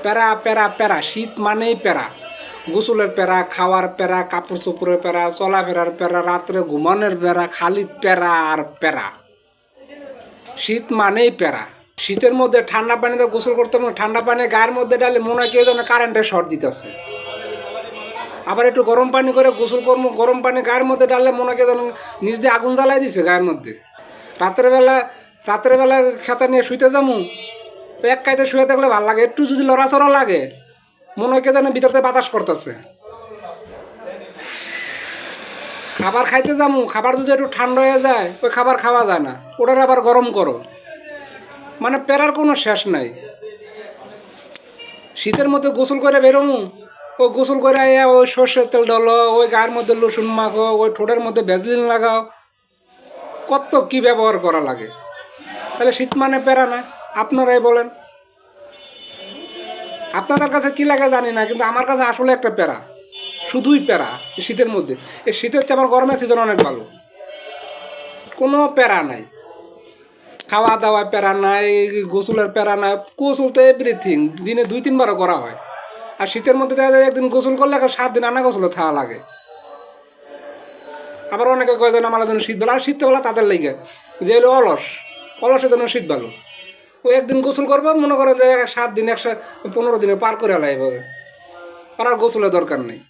প্যারা প্যারা প্যারা, শীত মানেই প্যারা। গোসলের প্যারা, খাওয়ার প্যারা, কাপড় চোপড়ের প্যারা, চলাফেরার প্যারা, রাত্রে ঘুমানোর প্যারা, খালি প্যারা আর প্যারা। শীত মানেই প্যারা। শীতের মধ্যে ঠান্ডা পানিতে গোসল করতে ঠান্ডা পানি গায়ের মধ্যে ডালে মনে হয় কেউ যেন কারেন্টের শর্ট দিতেছে। আবার একটু গরম পানি করে গোসল করবো, গরম পানি গায়ের মধ্যে ডাললে মনে হয় কেউ যেন নিজ দিয়ে আগুন জ্বালাই দিছে গায়ের মধ্যে। রাত্রেবেলা খেতা নিয়ে শুইতে যাবো, এক কাইতে শুয়ে থাকলে ভালো লাগে, একটু যদি লড়াচড়া লাগে মনে হয় কে যেন ভিতরতে বাতাস করতেছে। খাবার খাইতে যাবো, খাবার যদি একটু ঠান্ডা হয়ে যায় ওই খাবার খাওয়া যায় না, ওটার আবার গরম করো, মানে প্যারার কোনো শেষ নাই। শীতের মধ্যে গোসল করে বেরোমু, ওই গোসল করে ওই সর্ষের তেল ডলো, ওই গায়ের মধ্যে রসুন মাখো, ওই ঠোঁটের মধ্যে ভ্যাসলিন লাগাও, কত কি ব্যবহার করা লাগে। তাহলে শীত মানে প্যারা না? আপনারাই বলেন। আপনাদের কাছে কী লাগে জানি না, কিন্তু আমার কাছে আসলে একটা প্যারা, শুধুই প্যারা এই শীতের মধ্যে। এই শীতের চেয়ে আমার গরমের সিজন অনেক ভালো, কোনো প্যারা নাই। খাওয়া দাওয়ায় প্যারা নাই, গোসলের প্যারা নাই, গোসল তো এভরিথিং দিনে 2-3বারও করা হয়। আর শীতের মধ্যে দেখা যায় একদিন গোসল করলে 7 দিন আনা গোসলে থাকা লাগে। আবার অনেকে কয়ে যেন আমার জন্য শীত ভালো, আর শীতবেলা তাদের লেগে যে হলো অলসের জন্য শীত ভালো। ওই একদিন গোসল করবো, মনে করেন যে 7 দিন 15 দিনে পার করে লাগবে, আর গোসলের দরকার নেই।